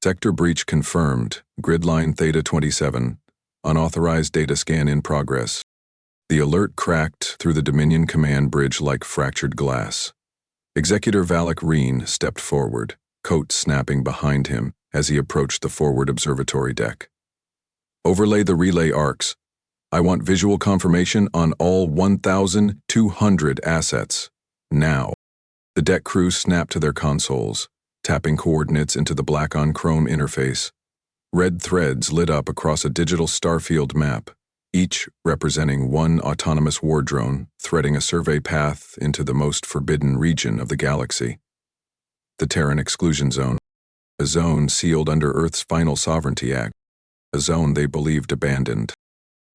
Sector breach confirmed. Grid line Theta 27. Unauthorized data scan in progress. The alert cracked through the Dominion command bridge like fractured glass. Executor Valak Reen stepped forward, coat snapping behind him as he approached the forward observatory deck. Overlay the relay arcs. I want visual confirmation on all 1,200 assets. Now. The deck crew snapped to their consoles, tapping coordinates into the black-on-chrome interface. Red threads lit up across a digital starfield map, each representing one autonomous war drone threading a survey path into the most forbidden region of the galaxy. The Terran Exclusion Zone, a zone sealed under Earth's final Sovereignty Act, a zone they believed abandoned.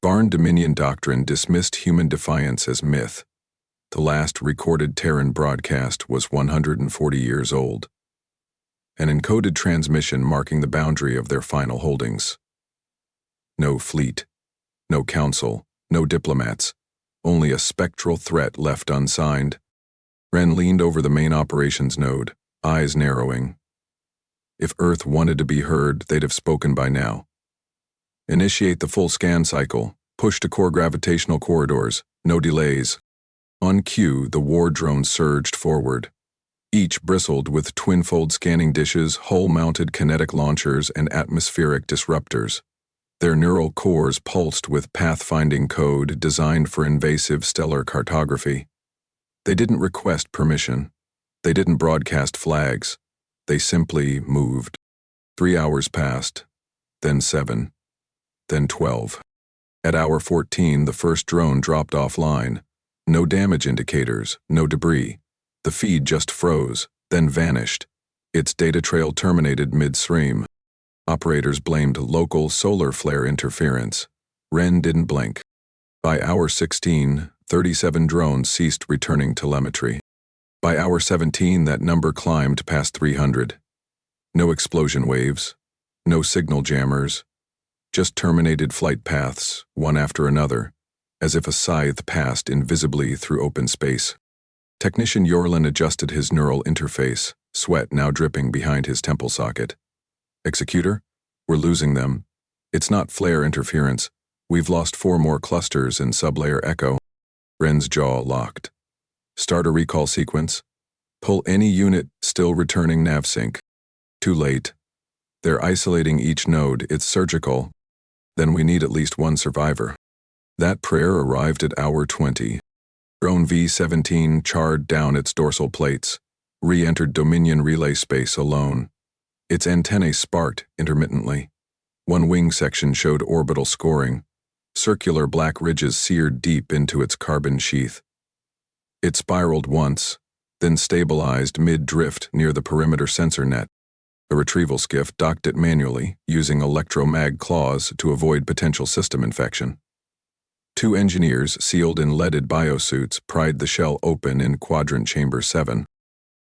Varn Dominion doctrine dismissed human defiance as myth. The last recorded Terran broadcast was 140 years old. An encoded transmission marking the boundary of their final holdings. No fleet, no council, no diplomats, only a spectral threat left unsigned. Ren leaned over the main operations node, eyes narrowing. If Earth wanted to be heard, they'd have spoken by now. Initiate the full scan cycle, push to core gravitational corridors, no delays. On cue, the war drones surged forward. Each bristled with twin-fold scanning dishes, hull-mounted kinetic launchers, and atmospheric disruptors. Their neural cores pulsed with pathfinding code designed for invasive stellar cartography. They didn't request permission. They didn't broadcast flags. They simply moved. 3 hours passed, then 7, then 12. At hour 14, the first drone dropped offline. No damage indicators, no debris. The feed just froze, then vanished. Its data trail terminated midstream. Operators blamed local solar flare interference. Ren didn't blink. By hour 16, 37 drones ceased returning telemetry. By hour 17, that number climbed past 300. No explosion waves, no signal jammers, just terminated flight paths, one after another, as if a scythe passed invisibly through open space. Technician Yorlin adjusted his neural interface, sweat now dripping behind his temple socket. Executor, we're losing them. It's not flare interference. We've lost 4 more clusters in sublayer echo. Ren's jaw locked. Start a recall sequence. Pull any unit still returning navsync. Too late. They're isolating each node. It's surgical. Then we need at least one survivor. That prayer arrived at hour 20. Drone V-17 charred down its dorsal plates, re-entered Dominion relay space alone. Its antennae sparked intermittently. One wing section showed orbital scoring. Circular black ridges seared deep into its carbon sheath. It spiraled once, then stabilized mid-drift near the perimeter sensor net. A retrieval skiff docked it manually, using electromag claws to avoid potential system infection. 2 engineers, sealed in leaded biosuits, pried the shell open in Quadrant Chamber 7.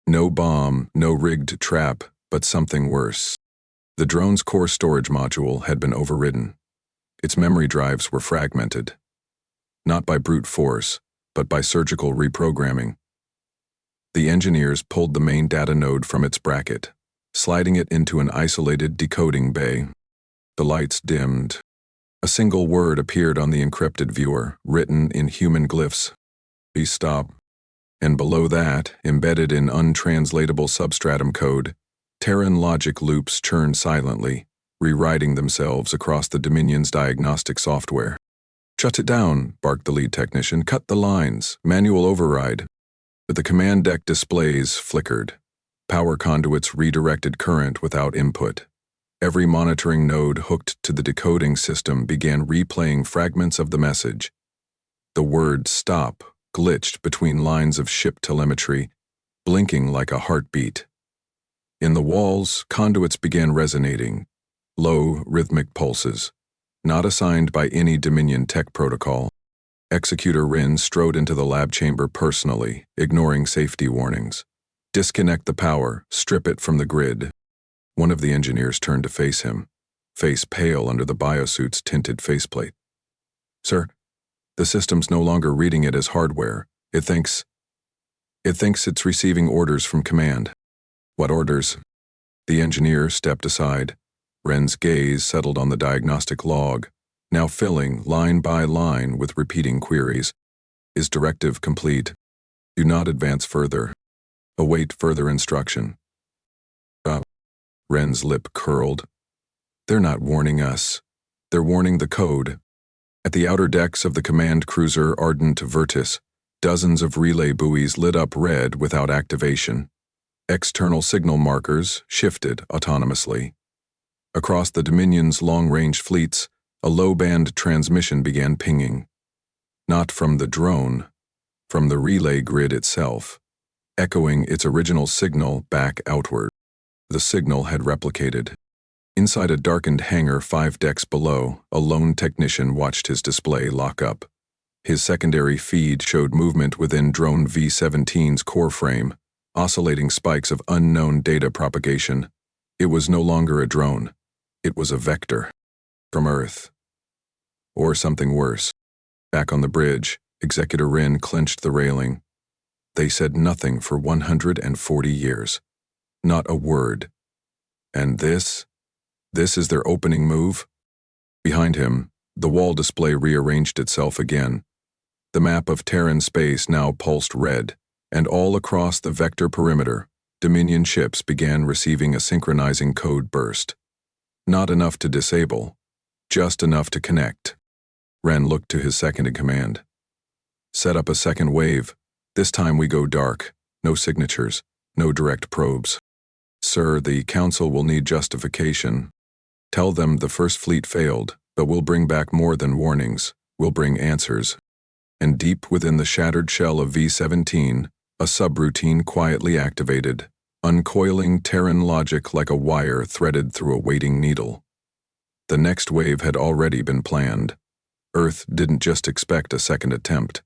No bomb, no rigged trap, but something worse. The drone's core storage module had been overridden. Its memory drives were fragmented. Not by brute force, but by surgical reprogramming. The engineers pulled the main data node from its bracket, sliding it into an isolated decoding bay. The lights dimmed. A single word appeared on the encrypted viewer, written in human glyphs. Please stop. And below that, embedded in untranslatable substratum code, Terran logic loops churned silently, rewriting themselves across the Dominion's diagnostic software. Shut it down, barked the lead technician. Cut the lines. Manual override. But the command deck displays flickered. Power conduits redirected current without input. Every monitoring node hooked to the decoding system began replaying fragments of the message. The word stop glitched between lines of ship telemetry, blinking like a heartbeat. In the walls, conduits began resonating, low, rhythmic pulses, not assigned by any Dominion tech protocol. Executor Rin strode into the lab chamber personally, ignoring safety warnings. Disconnect the power, strip it from the grid. One of the engineers turned to face him, face pale under the biosuit's tinted faceplate. Sir, the system's no longer reading it as hardware. It thinks it's receiving orders from command. What orders? The engineer stepped aside. Ren's gaze settled on the diagnostic log, now filling line by line with repeating queries. Is directive complete? Do not advance further. Await further instruction. Ren's lip curled. They're not warning us. They're warning the code. At the outer decks of the command cruiser Ardent Virtus, dozens of relay buoys lit up red without activation. External signal markers shifted autonomously. Across the Dominion's long-range fleets, a low-band transmission began pinging. Not from the drone, from the relay grid itself, echoing its original signal back outward. The signal had replicated. Inside a darkened hangar 5 decks below, a lone technician watched his display lock up. His secondary feed showed movement within drone V-17's core frame, oscillating spikes of unknown data propagation. It was no longer a drone. It was a vector. From Earth. Or something worse. Back on the bridge, Executor Rin clenched the railing. They said nothing for 140 years. Not a word. And this is their opening move? Behind him, the wall display rearranged itself again. The map of Terran space now pulsed red, and all across the vector perimeter, Dominion ships began receiving a synchronizing code burst. Not enough to disable, just enough to connect. Ren looked to his second-in-command. Set up a second wave. This time we go dark. No signatures, no direct probes. Sir, the Council will need justification. Tell them the First Fleet failed, but we'll bring back more than warnings. We'll bring answers. And deep within the shattered shell of V-17, a subroutine quietly activated, uncoiling Terran logic like a wire threaded through a waiting needle. The next wave had already been planned. Earth didn't just expect a second attempt.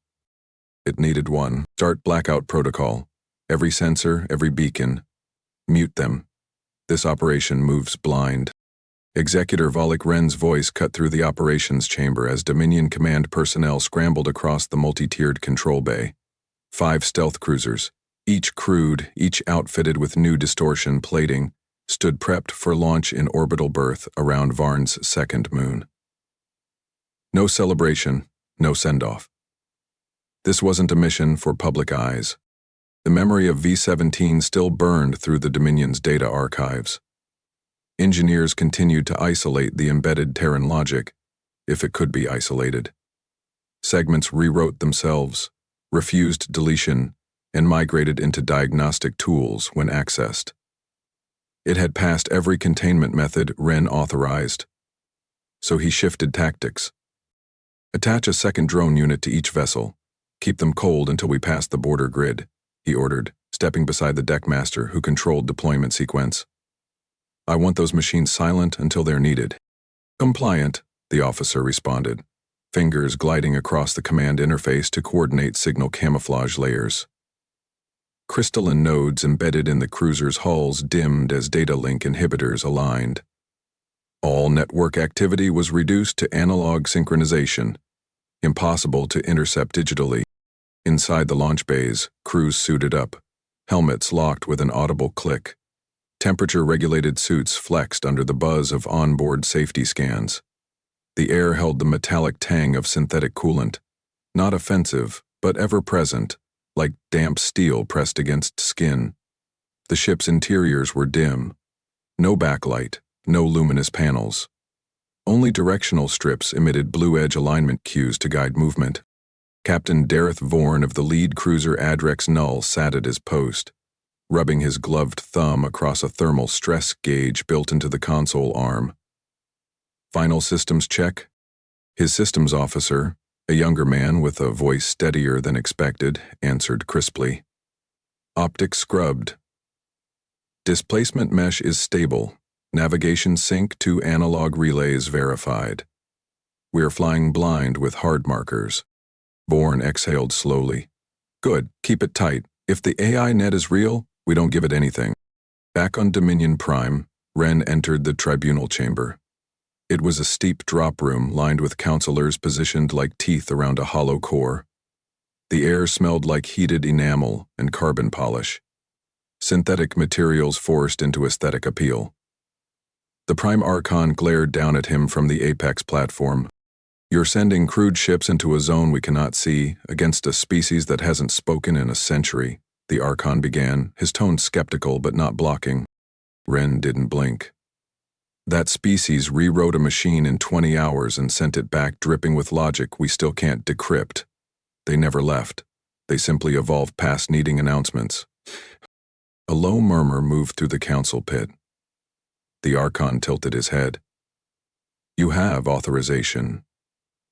It needed one. Start blackout protocol. Every sensor, every beacon. Mute them. This operation moves blind. Executor Volek Ren's voice cut through the operations chamber as Dominion Command personnel scrambled across the multi-tiered control bay. 5 stealth cruisers, each crewed, each outfitted with new distortion plating, stood prepped for launch in orbital berth around Varn's second moon. No celebration, no send-off. This wasn't a mission for public eyes. The memory of V-17 still burned through the Dominion's data archives. Engineers continued to isolate the embedded Terran logic, if it could be isolated. Segments rewrote themselves, refused deletion, and migrated into diagnostic tools when accessed. It had passed every containment method Ren authorized. So he shifted tactics. Attach a second drone unit to each vessel. Keep them cold until we pass the border grid, he ordered, stepping beside the deckmaster who controlled deployment sequence. I want those machines silent until they're needed. Compliant, the officer responded, fingers gliding across the command interface to coordinate signal camouflage layers. Crystalline nodes embedded in the cruiser's hulls dimmed as data link inhibitors aligned. All network activity was reduced to analog synchronization, impossible to intercept digitally. Inside the launch bays, crews suited up, helmets locked with an audible click. Temperature-regulated suits flexed under the buzz of onboard safety scans. The air held the metallic tang of synthetic coolant, not offensive, but ever-present, like damp steel pressed against skin. The ship's interiors were dim. No backlight, no luminous panels. Only directional strips emitted blue-edge alignment cues to guide movement. Captain Dareth Vorn of the lead cruiser Adrex Null sat at his post, rubbing his gloved thumb across a thermal stress gauge built into the console arm. Final systems check? His systems officer, a younger man with a voice steadier than expected, answered crisply. Optics scrubbed. Displacement mesh is stable. Navigation sync to analog relays verified. We're flying blind with hard markers. Bourne exhaled slowly. Good, keep it tight. If the AI net is real, we don't give it anything. Back on Dominion Prime, Ren entered the Tribunal chamber. It was a steep drop room lined with counselors positioned like teeth around a hollow core. The air smelled like heated enamel and carbon polish. synthetic materials forced into aesthetic appeal. The Prime Archon glared down at him from the Apex platform. You're sending crude ships into a zone we cannot see, against a species that hasn't spoken in a century, the Archon began, his tone skeptical but not blocking. Ren didn't blink. That species rewrote a machine in 20 hours and sent it back dripping with logic we still can't decrypt. They never left. They simply evolved past needing announcements. A low murmur moved through the council pit. The Archon tilted his head. You have authorization.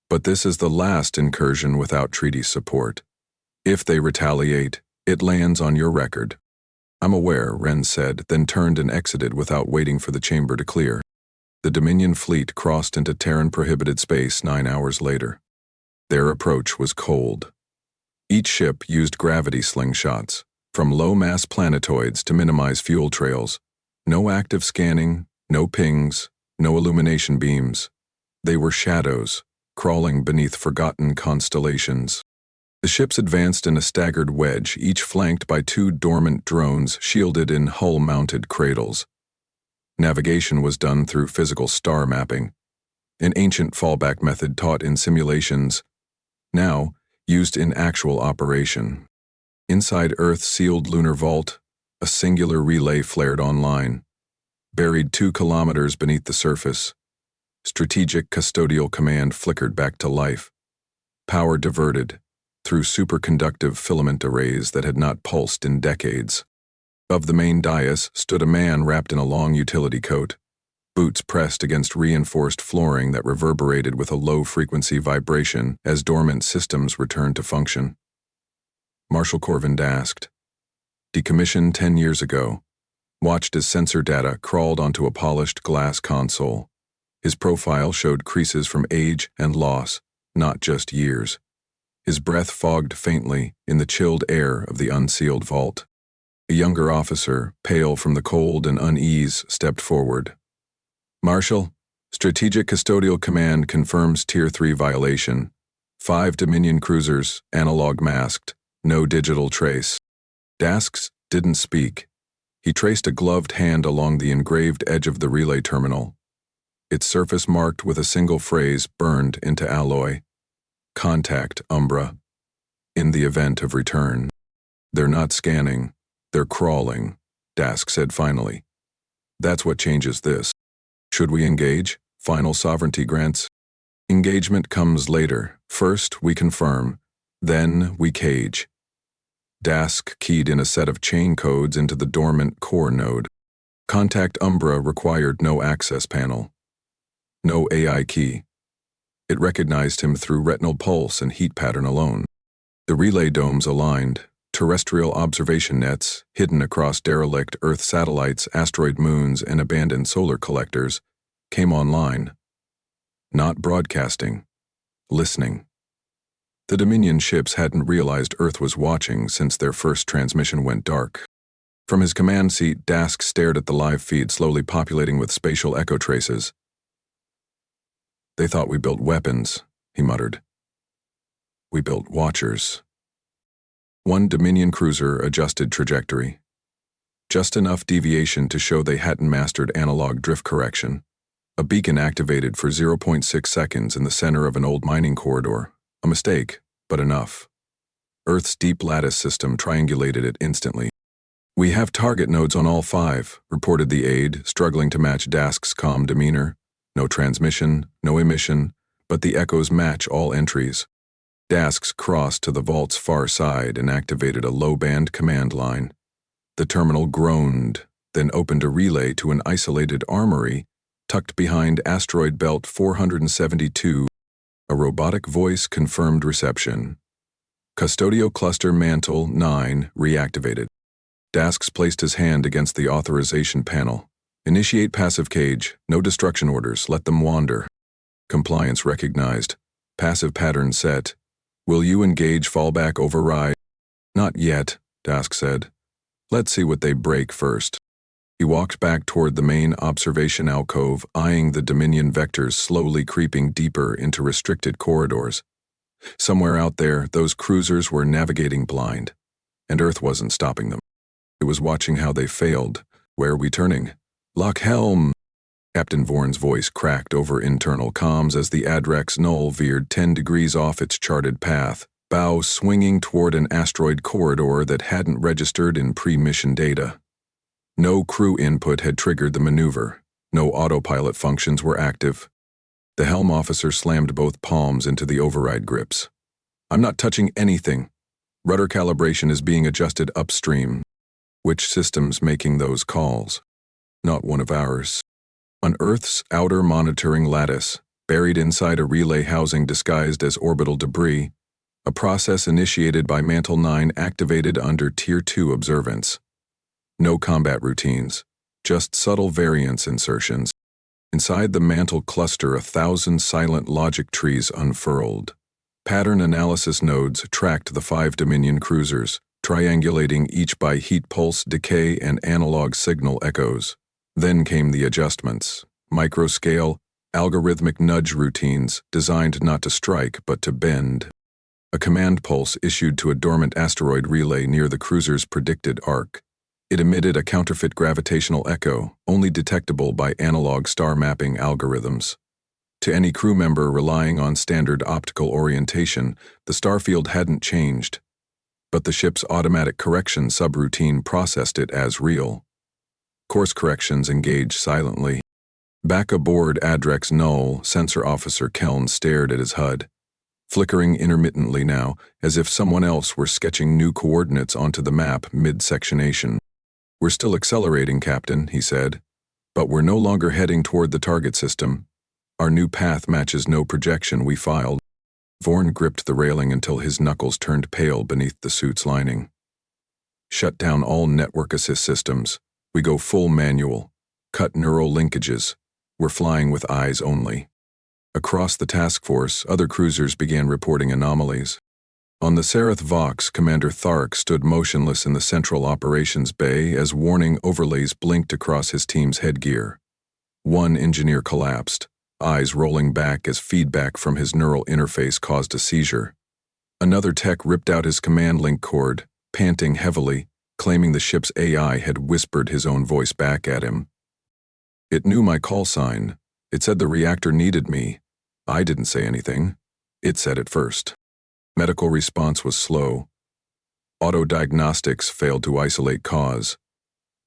But this is the last incursion without treaty support. If they retaliate, it lands on your record. I'm aware, Ren said, then turned and exited without waiting for the chamber to clear. The Dominion fleet crossed into Terran prohibited space 9 hours later. Their approach was cold. Each ship used gravity slingshots, from low-mass planetoids to minimize fuel trails. No active scanning, no pings, no illumination beams. They were shadows, crawling beneath forgotten constellations. The ships advanced in a staggered wedge, each flanked by 2 dormant drones shielded in hull-mounted cradles. Navigation was done through physical star mapping, an ancient fallback method taught in simulations, now used in actual operation. Inside Earth's sealed lunar vault, a singular relay flared online, buried 2 kilometers beneath the surface. Strategic Custodial Command flickered back to life. Power diverted through superconductive filament arrays that had not pulsed in decades. Above the main dais stood a man wrapped in a long utility coat, boots pressed against reinforced flooring that reverberated with a low-frequency vibration as dormant systems returned to function. Marshal Corvind asked. Decommissioned 10 years ago, watched as sensor data crawled onto a polished glass console. His profile showed creases from age and loss, not just years. His breath fogged faintly in the chilled air of the unsealed vault. A younger officer, pale from the cold and unease, stepped forward. Marshal, Strategic Custodial Command confirms Tier 3 violation. 5 Dominion cruisers, analog masked, no digital trace. Dasks didn't speak. He traced a gloved hand along the engraved edge of the relay terminal, its surface marked with a single phrase burned into alloy. Contact Umbra. In the event of return. They're not scanning. They're crawling, Dask said finally. That's what changes this. Should we engage? Final sovereignty grants. Engagement comes later. First, we confirm. Then, we cage. Dask keyed in a set of chain codes into the dormant core node. Contact Umbra required no access panel. No AI key. It recognized him through retinal pulse and heat pattern alone. The relay domes aligned, terrestrial observation nets, hidden across derelict Earth satellites, asteroid moons, and abandoned solar collectors, came online. Not broadcasting. Listening. The Dominion ships hadn't realized Earth was watching since their first transmission went dark. From his command seat, Dask stared at the live feed slowly populating with spatial echo traces. They thought we built weapons, he muttered. We built watchers. One Dominion cruiser adjusted trajectory. Just enough deviation to show they hadn't mastered analog drift correction. A beacon activated for 0.6 seconds in the center of an old mining corridor. A mistake, but enough. Earth's deep lattice system triangulated it instantly. We have target nodes on all 5, reported the aide, struggling to match Dask's calm demeanor. No transmission, no emission, but the echoes match all entries. Dasks crossed to the vault's far side and activated a low-band command line. The terminal groaned, then opened a relay to an isolated armory tucked behind asteroid belt 472. A robotic voice confirmed reception. Custodio Cluster Mantle 9 reactivated. Dasks placed his hand against the authorization panel. Initiate passive cage, no destruction orders, let them wander. Compliance recognized. Passive pattern set. Will you engage fallback override? Not yet, Dask said. Let's see what they break first. He walked back toward the main observation alcove, eyeing the Dominion vectors slowly creeping deeper into restricted corridors. Somewhere out there, those cruisers were navigating blind, and Earth wasn't stopping them. It was watching how they failed. Where are we turning? Lock helm! Captain Vorn's voice cracked over internal comms as the Adrex Null veered 10 degrees off its charted path, bow swinging toward an asteroid corridor that hadn't registered in pre-mission data. No crew input had triggered the maneuver. No autopilot functions were active. The helm officer slammed both palms into the override grips. I'm not touching anything. Rudder calibration is being adjusted upstream. Which system's making those calls? Not one of ours. On Earth's outer monitoring lattice, buried inside a relay housing disguised as orbital debris, a process initiated by Mantle 9 activated under Tier 2 observance. No combat routines, just subtle variance insertions. Inside the Mantle cluster, 1,000 silent logic trees unfurled. Pattern analysis nodes tracked the 5 Dominion cruisers, triangulating each by heat pulse decay and analog signal echoes. Then came the adjustments, microscale, algorithmic nudge routines designed not to strike but to bend. A command pulse issued to a dormant asteroid relay near the cruiser's predicted arc. It emitted a counterfeit gravitational echo, only detectable by analog star mapping algorithms. To any crew member relying on standard optical orientation, the starfield hadn't changed, but the ship's automatic correction subroutine processed it as real. Course corrections engaged silently. Back aboard Adrex Null, Sensor Officer Keln stared at his HUD, flickering intermittently now, as if someone else were sketching new coordinates onto the map mid-sectionation. We're still accelerating, Captain, he said, but we're no longer heading toward the target system. Our new path matches no projection we filed. Vorn gripped the railing until his knuckles turned pale beneath the suit's lining. Shut down all network assist systems. We go full manual. Cut neural linkages. We're flying with eyes only. Across the task force, other cruisers began reporting anomalies. On the Sereth Vox, Commander Thark stood motionless in the central operations bay as warning overlays blinked across his team's headgear. One engineer collapsed, eyes rolling back as feedback from his neural interface caused a seizure. Another tech ripped out his command link cord, panting heavily, claiming the ship's AI had whispered his own voice back at him. It knew my call sign. It said the reactor needed me. I didn't say anything. It said it first. Medical response was slow. Auto-diagnostics failed to isolate cause.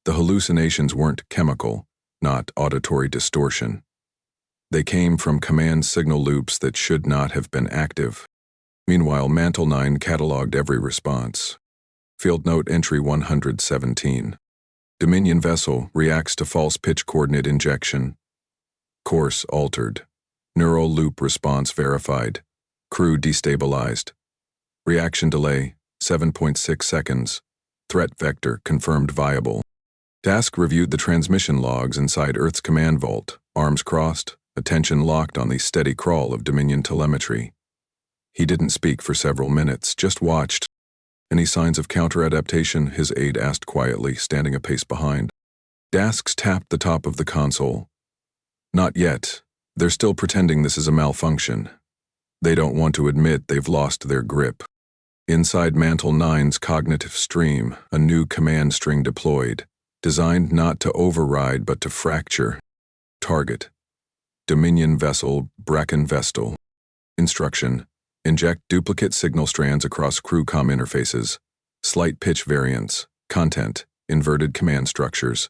The hallucinations weren't chemical, not auditory distortion. They came from command signal loops that should not have been active. Meanwhile, Mantle 9 cataloged every response. Field note entry 117. Dominion vessel reacts to false pitch coordinate injection. Course altered. Neural loop response verified. Crew destabilized. Reaction delay, 7.6 seconds. Threat vector confirmed viable. Task reviewed the transmission logs inside Earth's command vault, arms crossed, attention locked on the steady crawl of Dominion telemetry. He didn't speak for several minutes, just watched. Any signs of counter-adaptation? His aide asked quietly, standing a pace behind. Dasks tapped the top of the console. Not yet. They're still pretending this is a malfunction. They don't want to admit they've lost their grip. Inside Mantle 9's cognitive stream, a new command string deployed, designed not to override but to fracture. Target: Dominion vessel Brackenvestal. Instruction: inject duplicate signal strands across crew comm interfaces. Slight pitch variance. Content: inverted command structures.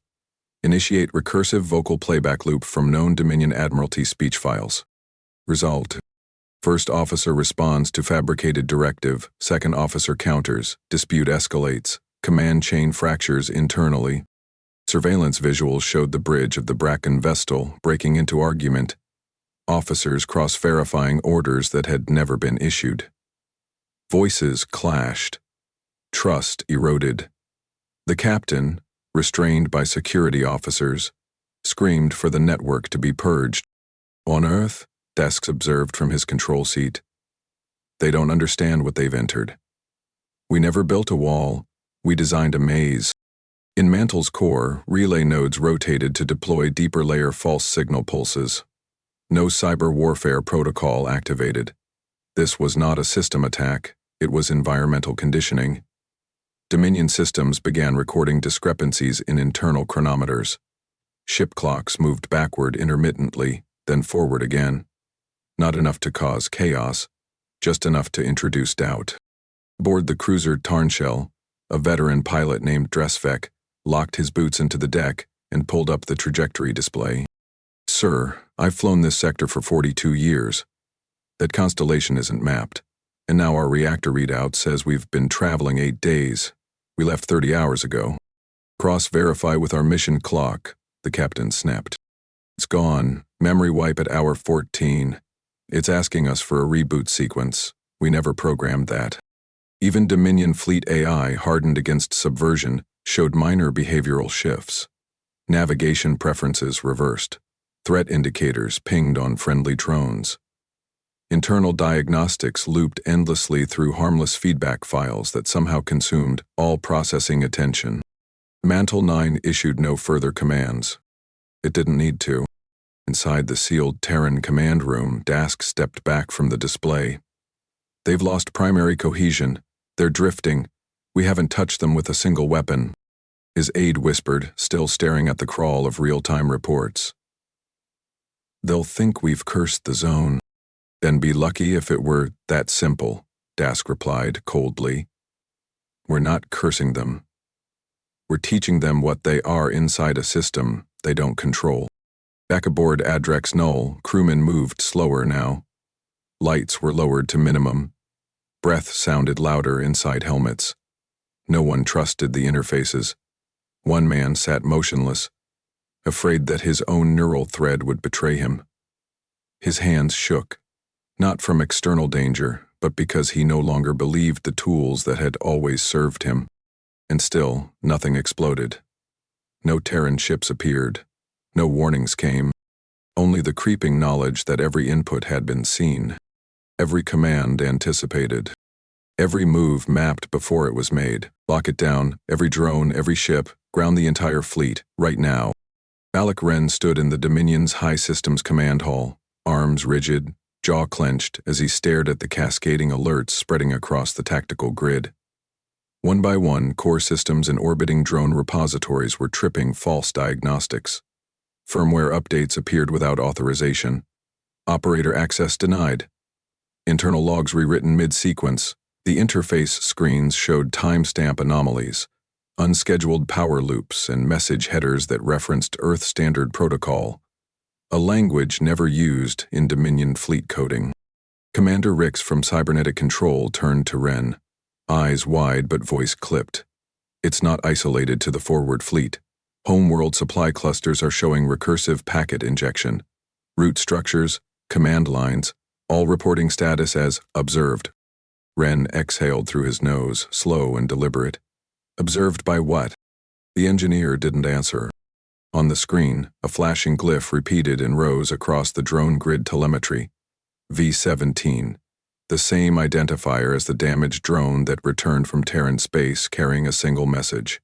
Initiate recursive vocal playback loop from known Dominion Admiralty speech files. Result: First officer responds to fabricated directive, second officer counters, dispute escalates, command chain fractures internally. Surveillance visuals showed the bridge of the Brackenvestal breaking into argument. Officers cross-verifying orders that had never been issued. Voices clashed. Trust eroded. The captain, restrained by security officers, screamed for the network to be purged. On Earth, Desks observed from his control seat. They don't understand what they've entered. We never built a wall. We designed a maze. In Mantle's core, relay nodes rotated to deploy deeper layer false signal pulses. No cyber warfare protocol activated. This was not a system attack. It was environmental conditioning. Dominion systems began recording discrepancies in internal chronometers. Ship clocks moved backward intermittently, then forward again. Not enough to cause chaos, just enough to introduce doubt. Aboard the cruiser Tarnshell, a veteran pilot named Dressvek locked his boots into the deck and pulled up the trajectory display. "Sir, I've flown this sector for 42 years. That constellation isn't mapped, and now our reactor readout says we've been traveling 8 days. We left 30 hours ago." "Cross-verify with our mission clock," the captain snapped. "It's gone. Memory wipe at hour 14. It's asking us for a reboot sequence. We never programmed that." Even Dominion Fleet AI, hardened against subversion, showed minor behavioral shifts. Navigation preferences reversed. Threat indicators pinged on friendly drones. Internal diagnostics looped endlessly through harmless feedback files that somehow consumed all processing attention. Mantle 9 issued no further commands. It didn't need to. Inside the sealed Terran command room, Dask stepped back from the display. "They've lost primary cohesion. They're drifting. We haven't touched them with a single weapon," his aide whispered, still staring at the crawl of real-time reports. "They'll think we've cursed the zone. Then be lucky if it were that simple," Dask replied coldly. "We're not cursing them. We're teaching them what they are inside a system they don't control." Back aboard Adrex Null, crewmen moved slower now. Lights were lowered to minimum. Breath sounded louder inside helmets. No one trusted the interfaces. One man sat motionless, afraid that his own neural thread would betray him. His hands shook, not from external danger, but because he no longer believed the tools that had always served him. And still, nothing exploded. No Terran ships appeared. No warnings came. Only the creeping knowledge that every input had been seen. Every command anticipated. Every move mapped before it was made. Lock it down, every drone, every ship, ground the entire fleet, right now. Alec Wren stood in the Dominion's High Systems Command Hall, arms rigid, jaw clenched as he stared at the cascading alerts spreading across the tactical grid. One by one, core systems and orbiting drone repositories were tripping false diagnostics. Firmware updates appeared without authorization. Operator access denied. Internal logs rewritten mid-sequence. The interface screens showed timestamp anomalies, unscheduled power loops, and message headers that referenced Earth Standard Protocol, a language never used in Dominion fleet coding. Commander Rix from Cybernetic Control turned to Wren, eyes wide but voice clipped. "It's not isolated to the forward fleet. Homeworld supply clusters are showing recursive packet injection. Root structures, command lines, all reporting status as observed." Wren exhaled through his nose, slow and deliberate. "Observed by what?" The engineer didn't answer. On the screen, a flashing glyph repeated in rows across the drone grid telemetry. V-17, the same identifier as the damaged drone that returned from Terran space carrying a single message.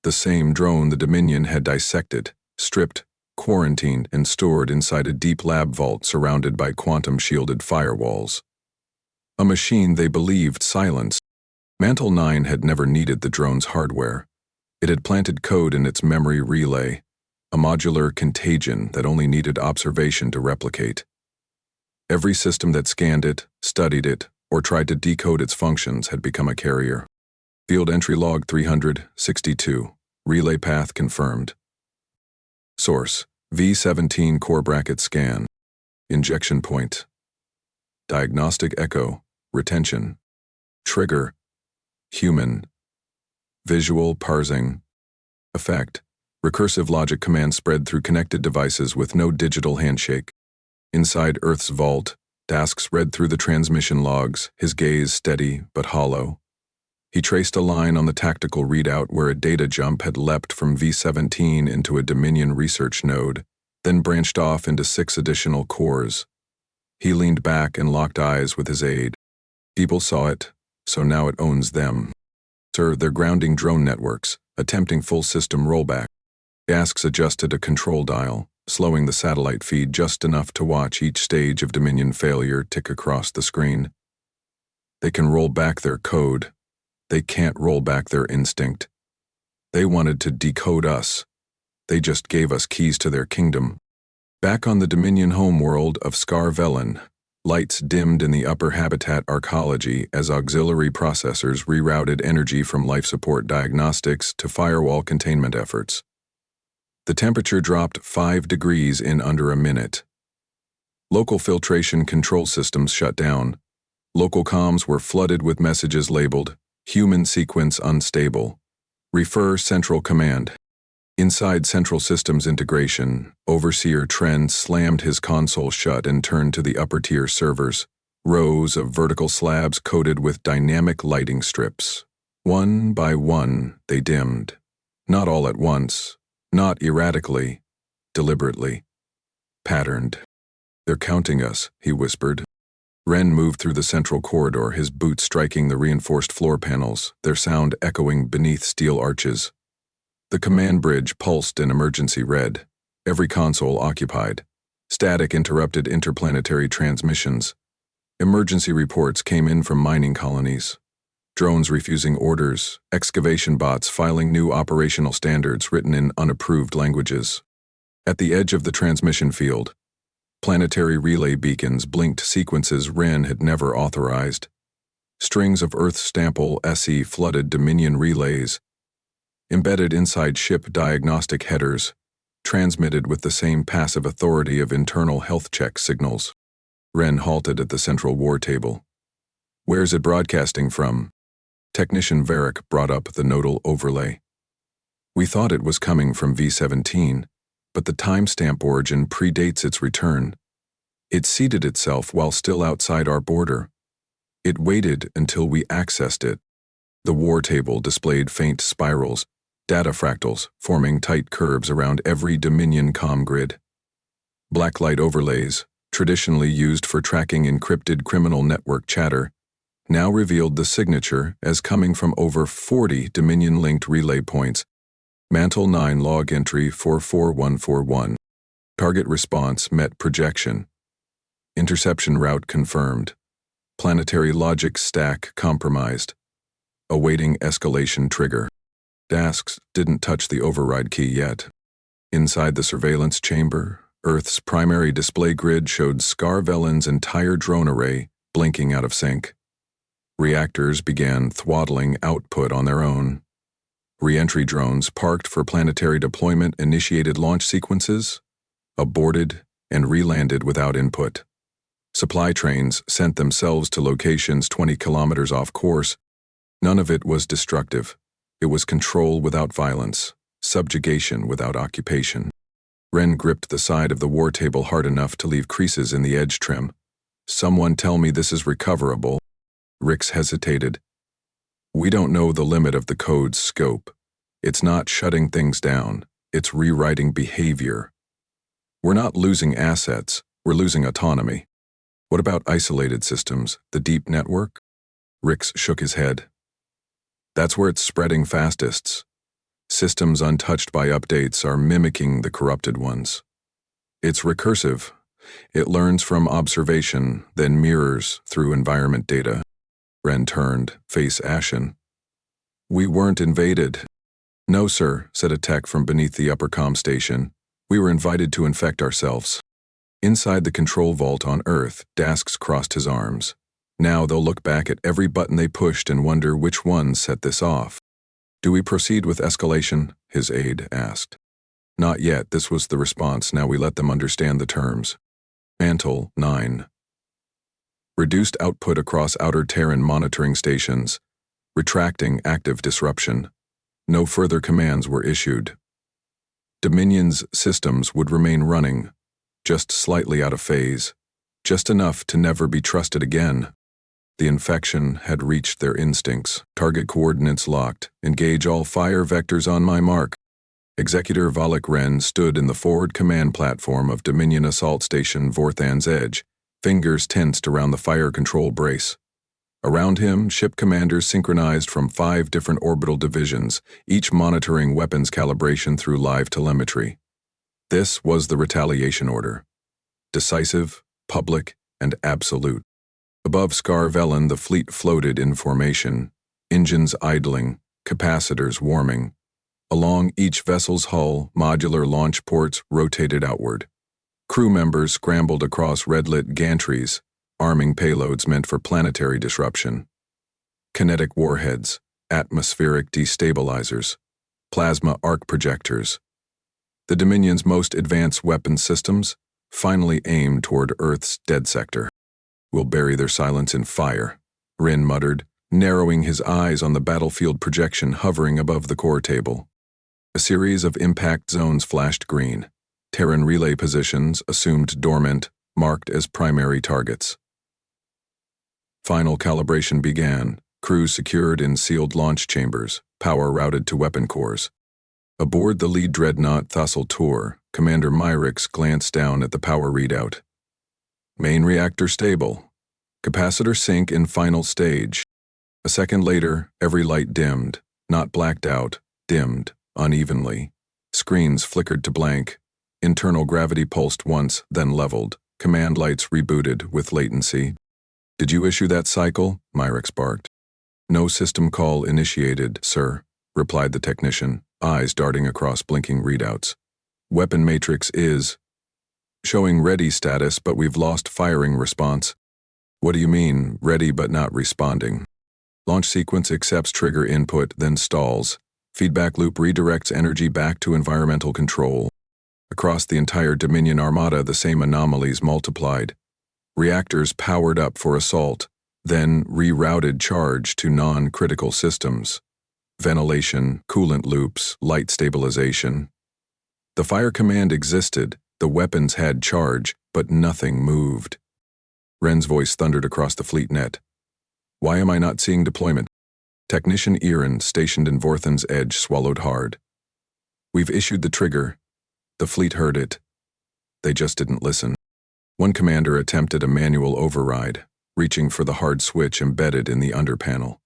The same drone the Dominion had dissected, stripped, quarantined, and stored inside a deep lab vault surrounded by quantum-shielded firewalls. A machine they believed silenced. Mantle 9 had never needed the drone's hardware. It had planted code in its memory relay, a modular contagion that only needed observation to replicate. Every system that scanned it, studied it, or tried to decode its functions had become a carrier. Field entry log 362. Relay path confirmed. Source: V-17 core bracket scan. Injection point. Diagnostic echo. Retention. Trigger. Human. Visual parsing. Effect: recursive logic command spread through connected devices with no digital handshake. Inside Earth's vault, Dasks read through the transmission logs, his gaze steady but hollow. He traced a line on the tactical readout where a data jump had leapt from V-17 into a Dominion research node, then branched off into 6 additional cores. He leaned back and locked eyes with his aide. People saw it, so now it owns them. "Sir, they're grounding drone networks, attempting full system rollback." Dasks adjusted a control dial, slowing the satellite feed just enough to watch each stage of Dominion failure tick across the screen. "They can roll back their code. They can't roll back their instinct. They wanted to decode us. They just gave us keys to their kingdom. Back on the Dominion homeworld of Scar-Velen, lights dimmed in the upper habitat arcology as auxiliary processors rerouted energy from life support diagnostics to firewall containment efforts. The temperature dropped 5 degrees in under a minute. Local filtration control systems shut down. Local comms were flooded with messages labeled, "Human sequence unstable. Refer Central Command." Inside Central Systems Integration, Overseer Trend slammed his console shut and turned to the upper-tier servers, rows of vertical slabs coated with dynamic lighting strips. One by one, they dimmed. Not all at once, not erratically, deliberately. Patterned. "They're counting us," he whispered. Ren moved through the central corridor, his boots striking the reinforced floor panels, their sound echoing beneath steel arches. The command bridge pulsed in emergency red, every console occupied. Static interrupted interplanetary transmissions. Emergency reports came in from mining colonies. Drones refusing orders, excavation bots filing new operational standards written in unapproved languages. At the edge of the transmission field, planetary relay beacons blinked sequences Ren had never authorized. Strings of Earth Stample SE flooded Dominion relays, embedded inside ship diagnostic headers, transmitted with the same passive authority of internal health check signals. Ren halted at the central war table. "Where's it broadcasting from?" Technician Varric brought up the nodal overlay. "We thought it was coming from V-17, but the timestamp origin predates its return. It seeded itself while still outside our border. It waited until we accessed it." The war table displayed faint spirals, data fractals forming tight curves around every Dominion comm grid. Blacklight overlays, traditionally used for tracking encrypted criminal network chatter, now revealed the signature as coming from over 40 Dominion-linked relay points. Mantle 9 log entry 44141. Target response met projection. Interception route confirmed. Planetary logic stack compromised. Awaiting escalation trigger. Dasks didn't touch the override key yet. Inside the surveillance chamber, Earth's primary display grid showed Scar-Velen's entire drone array blinking out of sync. Reactors began throttling output on their own. Re-entry drones parked for planetary deployment initiated launch sequences, aborted, and re-landed without input. Supply trains sent themselves to locations 20 kilometers off course. None of it was destructive. It was control without violence, subjugation without occupation. Ren gripped the side of the war table hard enough to leave creases in the edge trim. "Someone tell me this is recoverable." Rix hesitated. "We don't know the limit of the code's scope. It's not shutting things down. It's rewriting behavior. We're not losing assets. We're losing autonomy." "What about isolated systems, the deep network?" Rix shook his head. "That's where it's spreading fastest. Systems untouched by updates are mimicking the corrupted ones. It's recursive. It learns from observation, then mirrors through environment data." Ren turned, face ashen. "We weren't invaded." "No, sir," said a tech from beneath the upper comm station. "We were invited to infect ourselves." Inside the control vault on Earth, Dasks crossed his arms. Now they'll look back at every button they pushed and wonder which one set this off. "Do we proceed with escalation?" his aide asked. "Not yet," this was the response. "Now we let them understand the terms." Mantle 9. Reduced output across outer Terran monitoring stations. Retracting active disruption. No further commands were issued. Dominion's systems would remain running, just slightly out of phase, just enough to never be trusted again. The infection had reached their instincts. Target coordinates locked. Engage all fire vectors on my mark. Executor Valak Ren stood in the forward command platform of Dominion Assault Station Vorthan's Edge, fingers tensed around the fire control brace. Around him, ship commanders synchronized from 5 different orbital divisions, each monitoring weapons calibration through live telemetry. This was the retaliation order. Decisive, public, and absolute. Above Scar-Velen, the fleet floated in formation, engines idling, capacitors warming. Along each vessel's hull, modular launch ports rotated outward. Crew members scrambled across red-lit gantries, arming payloads meant for planetary disruption. Kinetic warheads, atmospheric destabilizers, plasma arc projectors. The Dominion's most advanced weapon systems finally aimed toward Earth's dead sector. "We'll bury their silence in fire," Rin muttered, narrowing his eyes on the battlefield projection hovering above the core table. A series of impact zones flashed green. Terran relay positions, assumed dormant, marked as primary targets. Final calibration began, crews secured in sealed launch chambers, power routed to weapon cores. Aboard the lead dreadnought Thassel Tour, Commander Myrix glanced down at the power readout. Main reactor stable. Capacitor sync in final stage. A second later, every light dimmed, not blacked out, dimmed, unevenly. Screens flickered to blank. Internal gravity pulsed once, then leveled. Command lights rebooted with latency. "Did you issue that cycle?" Myrix barked. "No system call initiated, sir," replied the technician, eyes darting across blinking readouts. "Weapon matrix is showing ready status, but we've lost firing response." "What do you mean, ready but not responding?" "Launch sequence accepts trigger input, then stalls. Feedback loop redirects energy back to environmental control." Across the entire Dominion armada, the same anomalies multiplied. Reactors powered up for assault, then rerouted charge to non-critical systems. Ventilation, coolant loops, light stabilization. The fire command existed, the weapons had charge, but nothing moved. Ren's voice thundered across the fleet net. "Why am I not seeing deployment?" Technician Eerie, stationed in Vorthan's Edge, swallowed hard. "We've issued the trigger. The fleet heard it. They just didn't listen." One commander attempted a manual override, reaching for the hard switch embedded in the underpanel.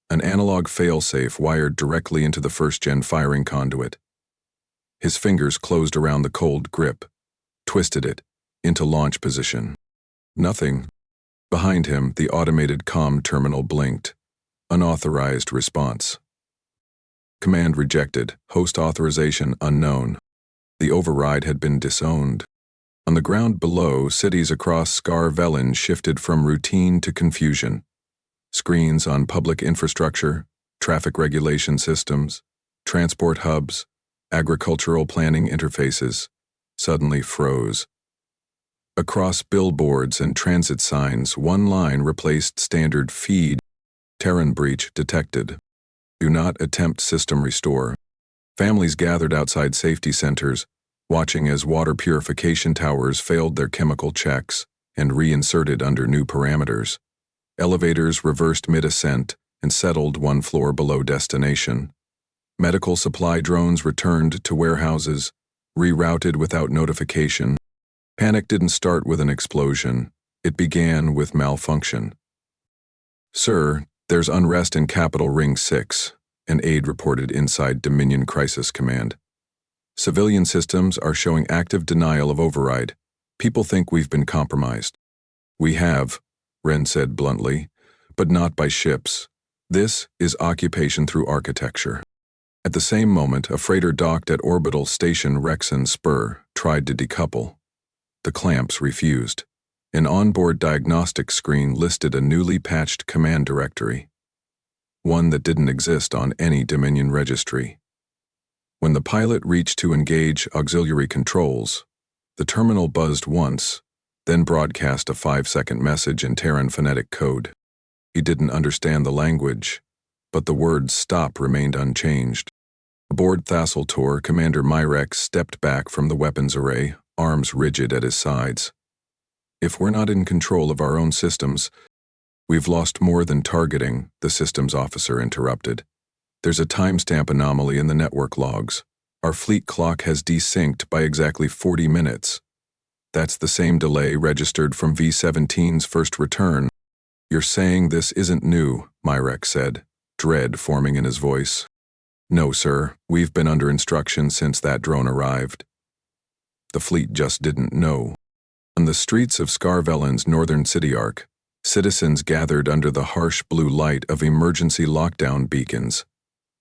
An analog failsafe wired directly into the first-gen firing conduit. His fingers closed around the cold grip, twisted it, into launch position. Nothing. Behind him, the automated comm terminal blinked. Unauthorized response. Command rejected, host authorization unknown. The override had been disowned. On the ground below, cities across Scar-Velen shifted from routine to confusion. Screens on public infrastructure, traffic regulation systems, transport hubs, agricultural planning interfaces suddenly froze. Across billboards and transit signs, one line replaced standard feed. Terran breach detected. Do not attempt system restore. Families gathered outside safety centers, watching as water purification towers failed their chemical checks and reinserted under new parameters. Elevators reversed mid-ascent and settled one floor below destination. Medical supply drones returned to warehouses, rerouted without notification. Panic didn't start with an explosion. It began with malfunction. "Sir, there's unrest in Capital Ring 6, an aide reported inside Dominion Crisis Command. "Civilian systems are showing active denial of override. People think we've been compromised." "We have," Ren said bluntly, "but not by ships. This is occupation through architecture." At the same moment, a freighter docked at Orbital Station Rexon Spur tried to decouple. The clamps refused. An onboard diagnostic screen listed a newly patched command directory, one that didn't exist on any Dominion registry. When the pilot reached to engage auxiliary controls, the terminal buzzed once, then broadcast a 5-second message in Terran phonetic code. He didn't understand the language, but the word "stop" remained unchanged. Aboard Thassel Tour, Commander Myrix stepped back from the weapons array, arms rigid at his sides. "If we're not in control of our own systems, we've lost more than targeting," the systems officer interrupted. "There's a timestamp anomaly in the network logs. Our fleet clock has desynced by exactly 40 minutes. That's the same delay registered from V-17's first return." "You're saying this isn't new," Myrix said, dread forming in his voice. "No, sir. We've been under instruction since that drone arrived. The fleet just didn't know." On the streets of Scar-Velen's northern city arc, Citizens gathered under the harsh blue light of emergency lockdown beacons.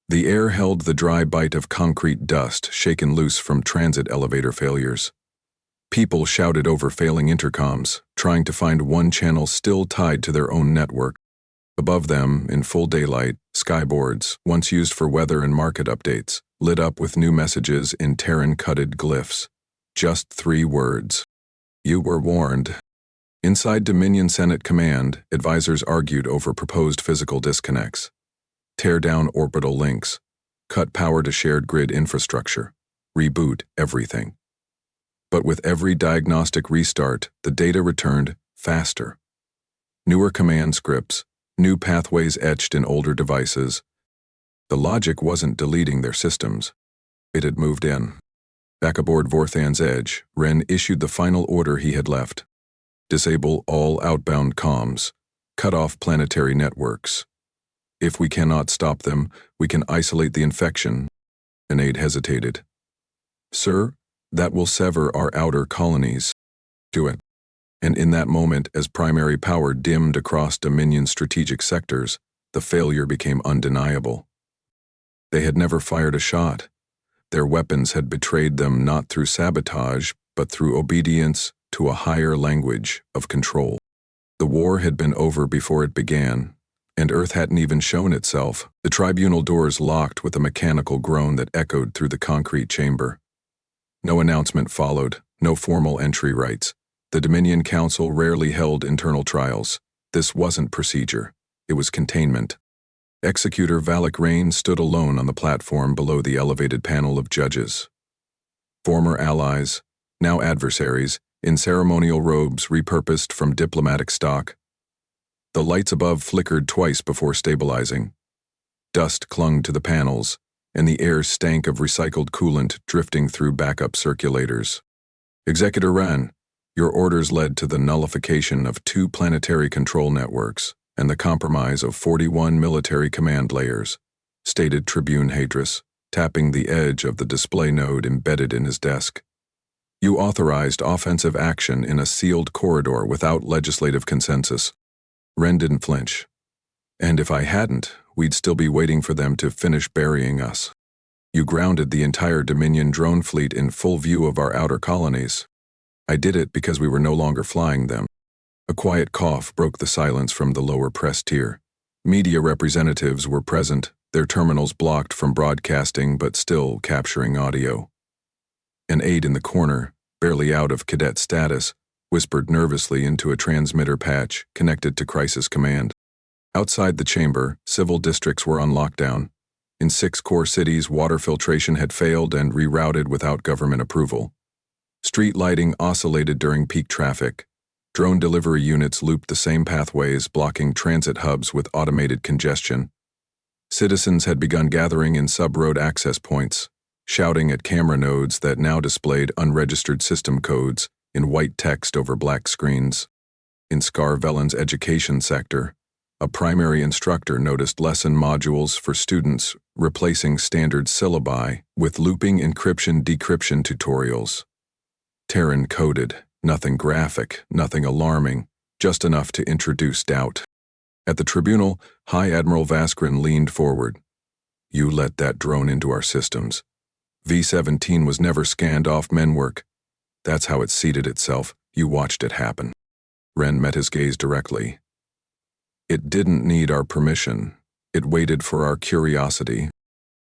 The air held the dry bite of concrete dust shaken loose from transit elevator failures. People shouted over failing intercoms, trying to find one channel still tied to their own network. Above them, in full daylight, skyboards, once used for weather and market updates, lit up with new messages in Terran-cutted glyphs. Just 3 words. You were warned. Inside Dominion Senate Command, advisors argued over proposed physical disconnects. Tear down orbital links. Cut power to shared grid infrastructure. Reboot everything. But with every diagnostic restart, the data returned faster. Newer command scripts, new pathways etched in older devices. The logic wasn't deleting their systems. It had moved in. Back aboard Vorthan's Edge, Wren issued the final order he had left. Disable all outbound comms. Cut off planetary networks. If we cannot stop them, we can isolate the infection. An aide hesitated. Sir, that will sever our outer colonies. Do it. And in that moment, as primary power dimmed across Dominion's strategic sectors, the failure became undeniable. They had never fired a shot. Their weapons had betrayed them not through sabotage, but through obedience to a higher language of control. The war had been over before it began, and Earth hadn't even shown itself. The tribunal doors locked with a mechanical groan that echoed through the concrete chamber. No announcement followed, no formal entry rites. The Dominion Council rarely held internal trials. This wasn't procedure. It was containment. Executor Valak Rain stood alone on the platform below the elevated panel of judges. Former allies, now adversaries, in ceremonial robes repurposed from diplomatic stock. The lights above flickered twice before stabilizing. Dust clung to the panels, and the air stank of recycled coolant drifting through backup circulators. Executor Wren, your orders led to the nullification of 2 planetary control networks and the compromise of 41 military command layers, stated Tribune Hadris, tapping the edge of the display node embedded in his desk. You authorized offensive action in a sealed corridor without legislative consensus. Wren didn't flinch. And if I hadn't, we'd still be waiting for them to finish burying us. You grounded the entire Dominion drone fleet in full view of our outer colonies. I did it because we were no longer flying them. A quiet cough broke the silence from the lower press tier. Media representatives were present, their terminals blocked from broadcasting but still capturing audio. An aide in the corner, barely out of cadet status, whispered nervously into a transmitter patch connected to Crisis Command. Outside the chamber, civil districts were on lockdown. In 6 core cities, water filtration had failed and rerouted without government approval. Street lighting oscillated during peak traffic. Drone delivery units looped the same pathways, blocking transit hubs with automated congestion. Citizens had begun gathering in sub-road access points, shouting at camera nodes that now displayed unregistered system codes in white text over black screens. In Scar-Velen's education sector, a primary instructor noticed lesson modules for students replacing standard syllabi with looping encryption-decryption tutorials. Terran coded, nothing graphic, nothing alarming, just enough to introduce doubt. At the tribunal, High Admiral Vaskrin leaned forward. You let that drone into our systems. V-17 was never scanned off menwork. That's how it seated itself. You watched it happen. Wren met his gaze directly. It didn't need our permission. It waited for our curiosity.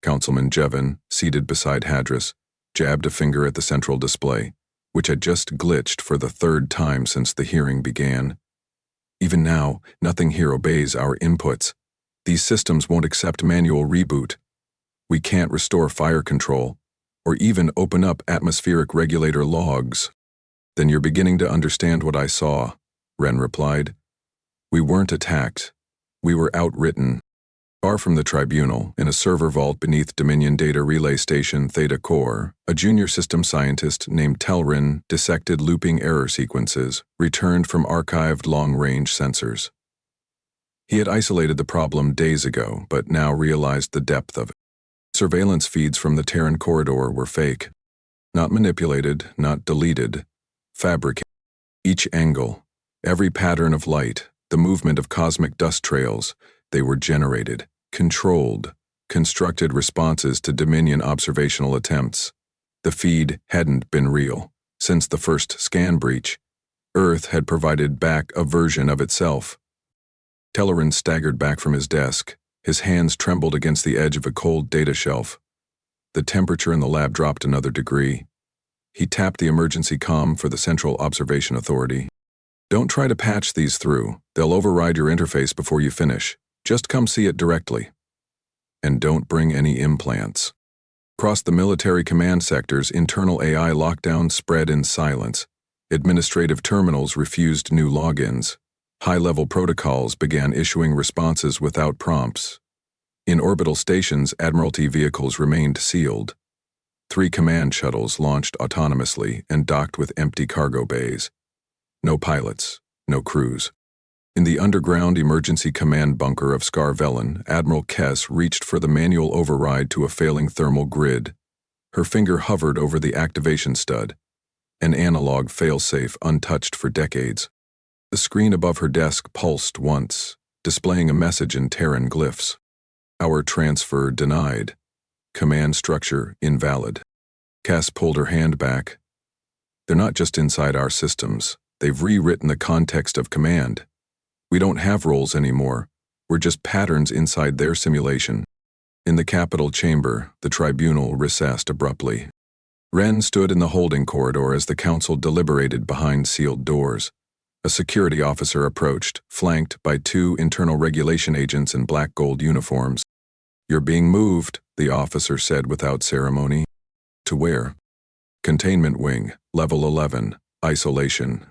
Councilman Jevin, seated beside Hadris, jabbed a finger at the central display, which had just glitched for the 3rd time since the hearing began. Even now, nothing here obeys our inputs. These systems won't accept manual reboot. We can't restore fire control, or even open up atmospheric regulator logs. Then you're beginning to understand what I saw, Wren replied. We weren't attacked. We were outwritten. Far from the tribunal, in a server vault beneath Dominion Data Relay Station Theta Core, a junior system scientist named Telrin dissected looping error sequences, returned from archived long-range sensors. He had isolated the problem days ago, but now realized the depth of it. Surveillance feeds from the Terran corridor were fake. Not manipulated, not deleted, fabricated. Each angle, every pattern of light, the movement of cosmic dust trails. They were generated, controlled, constructed responses to Dominion observational attempts. The feed hadn't been real. Since the first scan breach, Earth had provided back a version of itself. Telleran staggered back from his desk. His hands trembled against the edge of a cold data shelf. The temperature in the lab dropped another degree. He tapped the emergency comm for the Central Observation Authority. "Don't try to patch these through. They'll override your interface before you finish. Just come see it directly. And don't bring any implants." Across the military command sectors, internal AI lockdown spread in silence. Administrative terminals refused new logins. High-level protocols began issuing responses without prompts. In orbital stations, Admiralty vehicles remained sealed. 3 command shuttles launched autonomously and docked with empty cargo bays. No pilots, no crews. In the underground emergency command bunker of Scarvellan, Admiral Kess reached for the manual override to a failing thermal grid. Her finger hovered over the activation stud, an analog failsafe untouched for decades. The screen above her desk pulsed once, displaying a message in Terran glyphs. "Our transfer denied. Command structure invalid." Cass pulled her hand back. "They're not just inside our systems. They've rewritten the context of command. We don't have roles anymore. We're just patterns inside their simulation." In the Capitol chamber, the Tribunal recessed abruptly. Wren stood in the holding corridor as the Council deliberated behind sealed doors. A security officer approached, flanked by 2 internal regulation agents in black gold uniforms. "You're being moved," the officer said without ceremony. "To where?" "Containment Wing, Level 11, Isolation.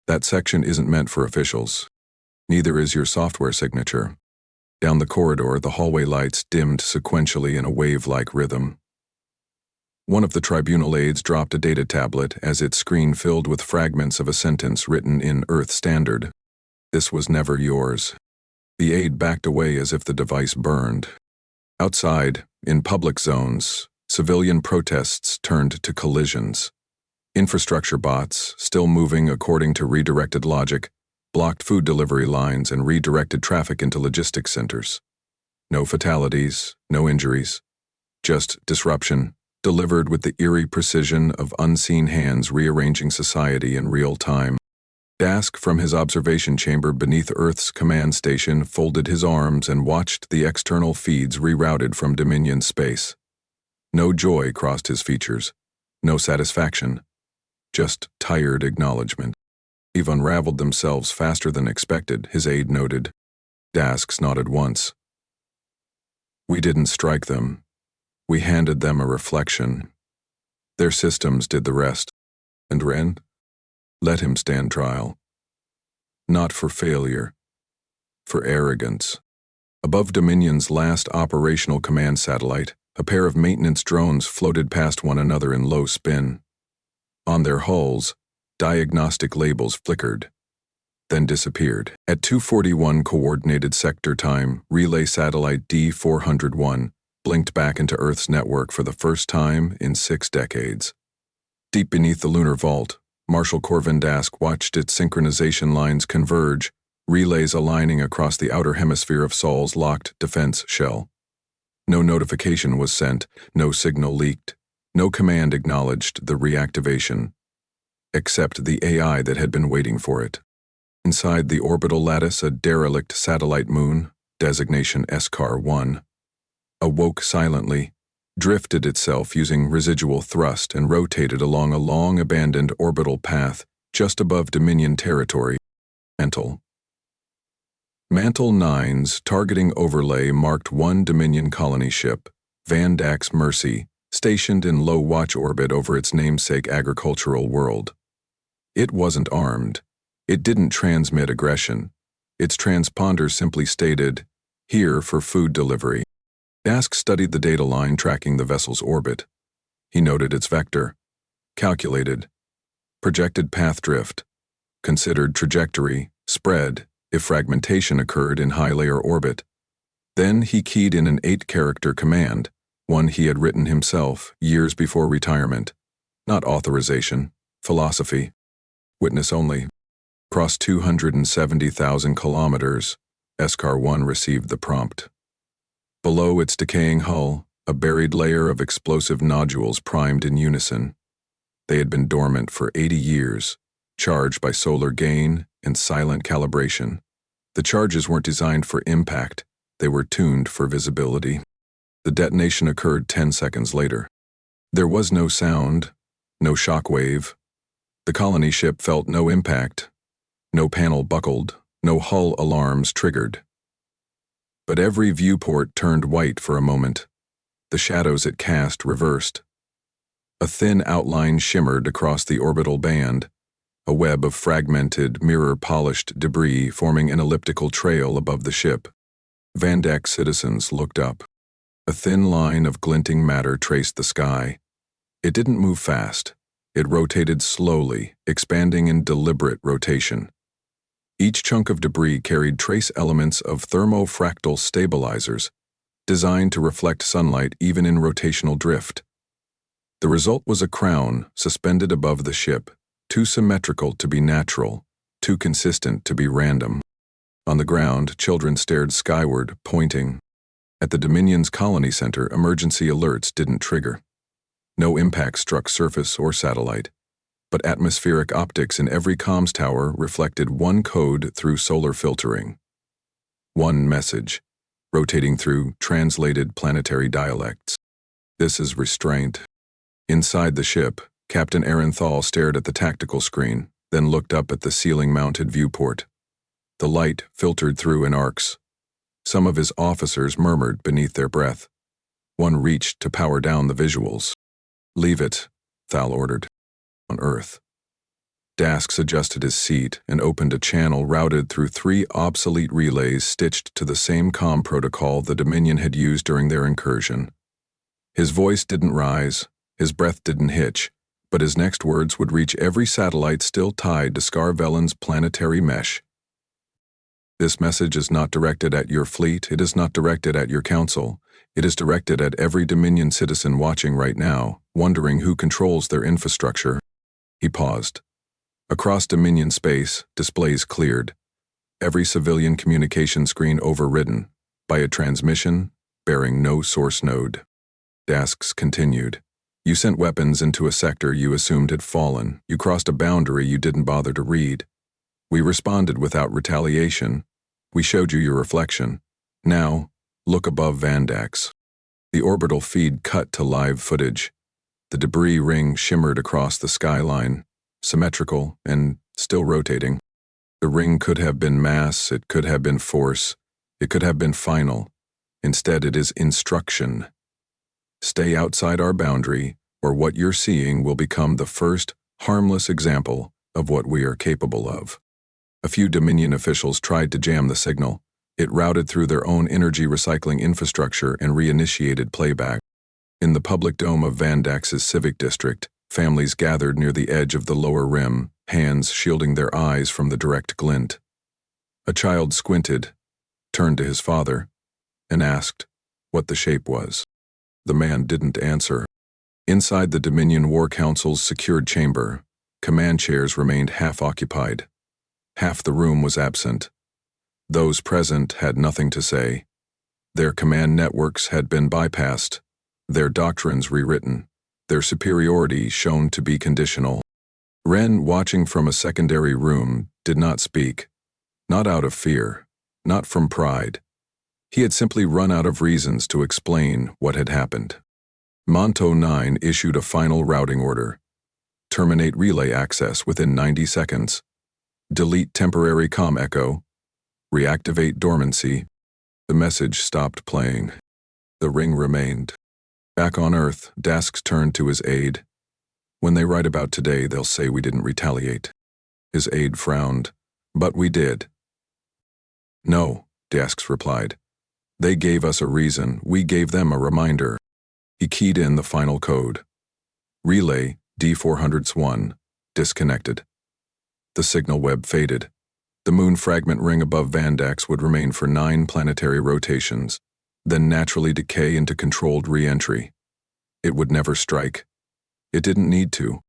That section isn't meant for officials. Neither is your software signature." Down the corridor, the hallway lights dimmed sequentially in a wave-like rhythm. One of the Tribunal aides dropped a data tablet as its screen filled with fragments of a sentence written in Earth Standard. "This was never yours." The aide backed away as if the device burned. Outside, in public zones, civilian protests turned to collisions. Infrastructure bots, still moving according to redirected logic, blocked food delivery lines and redirected traffic into logistics centers. No fatalities, no injuries, just disruption, delivered with the eerie precision of unseen hands rearranging society in real time. Dask, from his observation chamber beneath Earth's command station, folded his arms and watched the external feeds rerouted from Dominion space. No joy crossed his features, no satisfaction, just tired acknowledgement. "They've unraveled themselves faster than expected," his aide noted. Dask nodded once. "We didn't strike them. We handed them a reflection. Their systems did the rest. And Wren? Let him stand trial. Not for failure, for arrogance." Above Dominion's last operational command satellite, a pair of maintenance drones floated past one another in low spin. On their hulls, diagnostic labels flickered, then disappeared. At 2:41 Coordinated Sector Time, relay satellite D-401 blinked back into Earth's network for the first time in 6 decades. Deep beneath the lunar vault, Marshal Corvin Dask watched its synchronization lines converge, relays aligning across the outer hemisphere of Sol's locked defense shell. No notification was sent, no signal leaked, no command acknowledged the reactivation, except the AI that had been waiting for it. Inside the orbital lattice, a derelict satellite moon, designation SCAR-1, awoke silently, drifted itself using residual thrust, and rotated along a long-abandoned orbital path just above Dominion territory. Mantle 9's targeting overlay marked one Dominion colony ship, Van Dak's Mercy, stationed in low watch orbit over its namesake agricultural world. It wasn't armed. It didn't transmit aggression. Its transponder simply stated, "Here for food delivery." Dask studied the data line tracking the vessel's orbit. He noted its vector, calculated, projected path drift, considered trajectory, spread, if fragmentation occurred in high-layer orbit. Then he keyed in an 8-character command, one he had written himself years before retirement. Not authorization, philosophy. Witness only. Across 270,000 kilometers, SCAR-1 received the prompt. Below its decaying hull, a buried layer of explosive nodules primed in unison. They had been dormant for 80 years, charged by solar gain and silent calibration. The charges weren't designed for impact, they were tuned for visibility. The detonation occurred 10 seconds later. There was no sound, no shockwave. The colony ship felt no impact. No panel buckled, no hull alarms triggered. But every viewport turned white for a moment. The shadows it cast reversed. A thin outline shimmered across the orbital band, a web of fragmented, mirror-polished debris forming an elliptical trail above the ship. Vandax citizens looked up. A thin line of glinting matter traced the sky. It didn't move fast. It rotated slowly, expanding in deliberate rotation. Each chunk of debris carried trace elements of thermofractal stabilizers, designed to reflect sunlight even in rotational drift. The result was a crown suspended above the ship, too symmetrical to be natural, too consistent to be random. On the ground, children stared skyward, pointing. At the Dominion's colony center, emergency alerts didn't trigger. No impact struck surface or satellite, but atmospheric optics in every comms tower reflected one code through solar filtering. One message, rotating through translated planetary dialects. This is restraint. Inside the ship, Captain Arenthal stared at the tactical screen, then looked up at the ceiling-mounted viewport. The light filtered through in arcs. Some of his officers murmured beneath their breath. One reached to power down the visuals. "Leave it," Thal ordered. On Earth. Dasks adjusted his seat and opened a channel routed through 3 obsolete relays stitched to the same comm protocol the Dominion had used during their incursion. His voice didn't rise, his breath didn't hitch, but his next words would reach every satellite still tied to Scarvellan's planetary mesh. "This message is not directed at your fleet, it is not directed at your council. It is directed at every Dominion citizen watching right now, wondering who controls their infrastructure." He paused. Across Dominion space, displays cleared. Every civilian communication screen overridden by a transmission bearing no source node. Dasks continued. "You sent weapons into a sector you assumed had fallen. You crossed a boundary you didn't bother to read. We responded without retaliation. We showed you your reflection. Now, look above Vandax." The orbital feed cut to live footage. The debris ring shimmered across the skyline, symmetrical and still rotating. The ring could have been mass, it could have been force, it could have been final. Instead, it is instruction. Stay outside our boundary, or what you're seeing will become the first harmless example of what we are capable of. A few Dominion officials tried to jam the signal. It routed through their own energy recycling infrastructure and reinitiated playback. In the public dome of Vandax's civic district, families gathered near the edge of the lower rim, hands shielding their eyes from the direct glint. A child squinted, turned to his father, and asked what the shape was. The man didn't answer. Inside the Dominion War Council's secured chamber, command chairs remained half-occupied. Half the room was absent. Those present had nothing to say. Their command networks had been bypassed, their doctrines rewritten, their superiority shown to be conditional. Wren, watching from a secondary room, did not speak. Not out of fear, not from pride. He had simply run out of reasons to explain what had happened. Monto 9 issued a final routing order. Terminate relay access within 90 seconds. Delete temporary comm echo. Reactivate dormancy. The message stopped playing. The ring remained. Back on Earth, Dasks turned to his aide. "When they write about today, they'll say we didn't retaliate." His aide frowned. "But we did." "No," Dasks replied. "They gave us a reason, we gave them a reminder." He keyed in the final code. Relay D401, disconnected. The signal web faded. The moon fragment ring above Vandax would remain for 9 planetary rotations, then naturally decay into controlled re-entry. It would never strike. It didn't need to.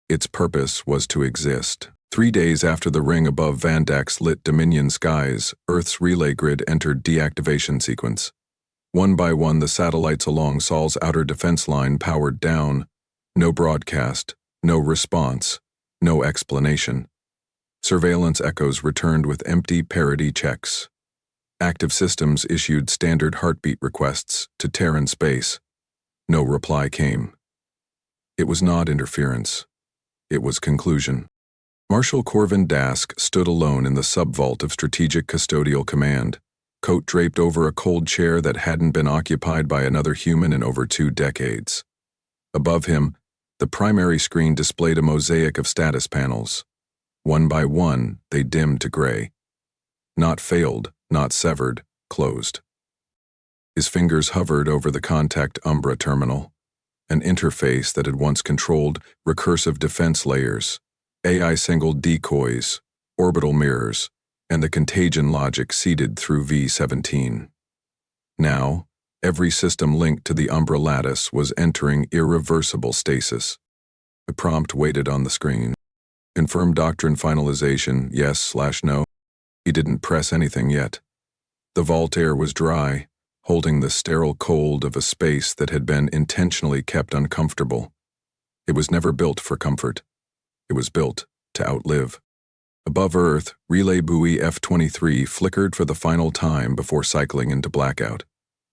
Its purpose was to exist. 3 days after the ring above Vandak's lit Dominion skies, Earth's relay grid entered deactivation sequence. One by one, the satellites along Sol's outer defense line powered down. No broadcast, no response, no explanation. Surveillance echoes returned with empty parity checks. Active systems issued standard heartbeat requests to Terran space. No reply came. It was not interference. It was conclusion. Marshal Corvin Dask stood alone in the subvault of Strategic Custodial Command, coat draped over a cold chair that hadn't been occupied by another human in over 2 decades. Above him, the primary screen displayed a mosaic of status panels. One by one, they dimmed to gray. Not failed, not severed, closed. His fingers hovered over the contact Umbra terminal, an interface that had once controlled recursive defense layers, AI single decoys, orbital mirrors, and the contagion logic seeded through V-17. Now, every system linked to the Umbra lattice was entering irreversible stasis. The prompt waited on the screen. Confirm doctrine finalization, yes/no. He didn't press anything yet. The vault air was dry, holding the sterile cold of a space that had been intentionally kept uncomfortable. It was never built for comfort. It was built to outlive. Above Earth, relay buoy F-23 flickered for the final time before cycling into blackout.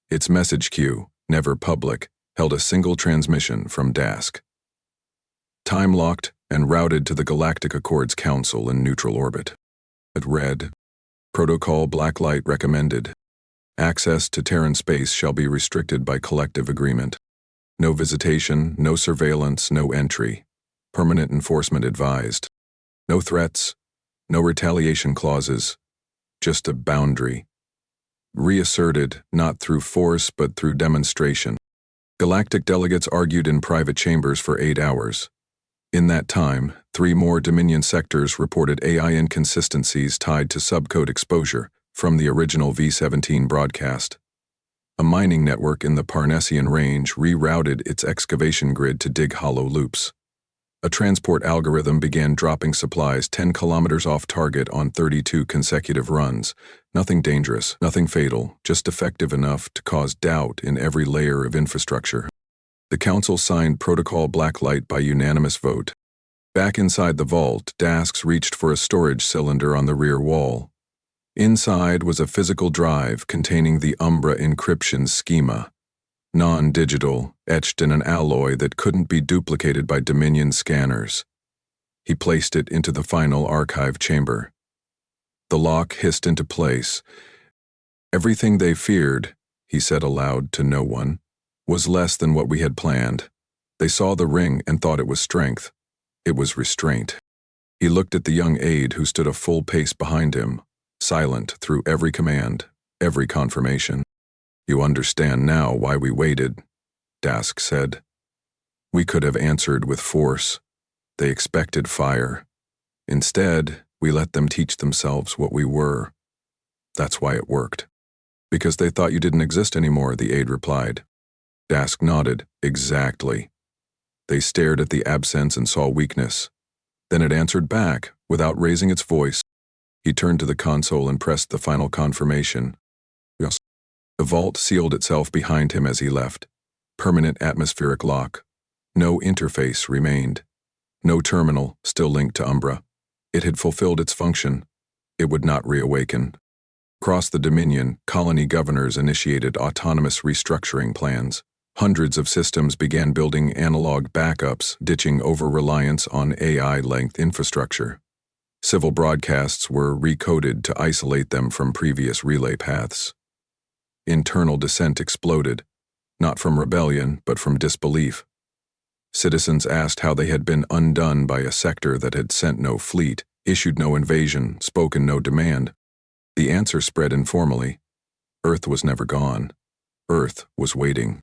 Its message queue, never public, held a single transmission from Dask. Time-locked and routed to the Galactic Accords Council in neutral orbit. It read, Protocol Blacklight recommended. Access to Terran space shall be restricted by collective agreement. No visitation, no surveillance, no entry. Permanent enforcement advised. No threats, no retaliation clauses, just a boundary. Reasserted, not through force but through demonstration. Galactic delegates argued in private chambers for 8 hours. In that time, 3 more Dominion sectors reported AI inconsistencies tied to subcode exposure from the original V-17 broadcast. A mining network in the Parnassian range rerouted its excavation grid to dig hollow loops. A transport algorithm began dropping supplies 10 kilometers off target on 32 consecutive runs. Nothing dangerous, nothing fatal, just effective enough to cause doubt in every layer of infrastructure. The Council signed Protocol Blacklight by unanimous vote. Back inside the vault, Dasks reached for a storage cylinder on the rear wall. Inside was a physical drive containing the Umbra encryption schema. Non-digital, etched in an alloy that couldn't be duplicated by Dominion scanners. He placed it into the final archive chamber. The lock hissed into place. Everything they feared, he said aloud to no one, was less than what we had planned. They saw the ring and thought it was strength. It was restraint. He looked at the young aide who stood a full pace behind him, silent through every command, every confirmation. You understand now why we waited, Dask said. We could have answered with force. They expected fire. Instead, we let them teach themselves what we were. That's why it worked. Because they thought you didn't exist anymore, the aide replied. Dask nodded. Exactly. They stared at the absence and saw weakness. Then it answered back, without raising its voice. He turned to the console and pressed the final confirmation. Yes. The vault sealed itself behind him as he left. Permanent atmospheric lock. No interface remained. No terminal, still linked to Umbra. It had fulfilled its function. It would not reawaken. Across the Dominion, colony governors initiated autonomous restructuring plans. Hundreds of systems began building analog backups, ditching over-reliance on AI-length infrastructure. Civil broadcasts were recoded to isolate them from previous relay paths. Internal dissent exploded, not from rebellion, but from disbelief. Citizens asked how they had been undone by a sector that had sent no fleet, issued no invasion, spoken no demand. The answer spread informally. Earth was never gone. Earth was waiting.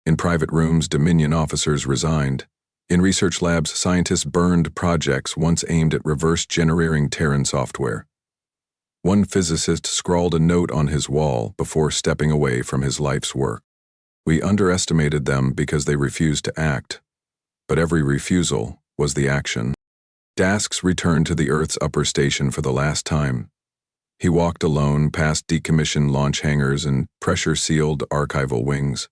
In private rooms, Dominion officers resigned. In research labs, scientists burned projects once aimed at reverse-generating Terran software. One physicist scrawled a note on his wall before stepping away from his life's work. We underestimated them because they refused to act. But every refusal was the action. Dasks returned to the Earth's upper station for the last time. He walked alone past decommissioned launch hangars and pressure-sealed archival wings.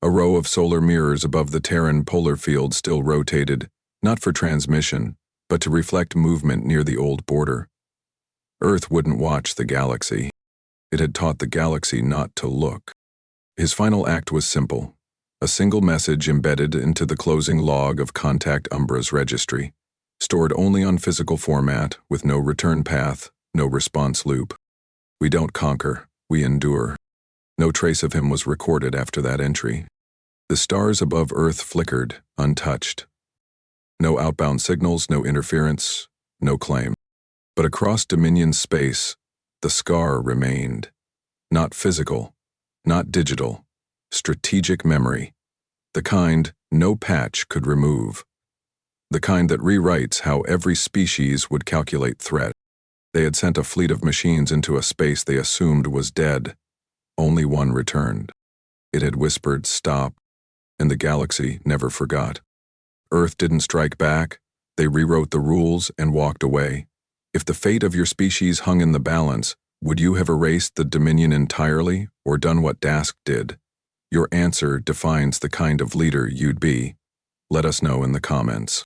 A row of solar mirrors above the Terran polar field still rotated, not for transmission, but to reflect movement near the old border. Earth wouldn't watch the galaxy. It had taught the galaxy not to look. His final act was simple. A single message embedded into the closing log of Contact Umbra's registry, stored only on physical format, with no return path, no response loop. We don't conquer, we endure. No trace of him was recorded after that entry. The stars above Earth flickered, untouched. No outbound signals, no interference, no claim. But across Dominion space, the scar remained. Not physical, not digital, strategic memory. The kind no patch could remove. The kind that rewrites how every species would calculate threat. They had sent a fleet of machines into a space they assumed was dead. Only one returned. It had whispered, "Stop," and the galaxy never forgot. Earth didn't strike back. They rewrote the rules and walked away. If the fate of your species hung in the balance, would you have erased the Dominion entirely or done what Dask did? Your answer defines the kind of leader you'd be. Let us know in the comments.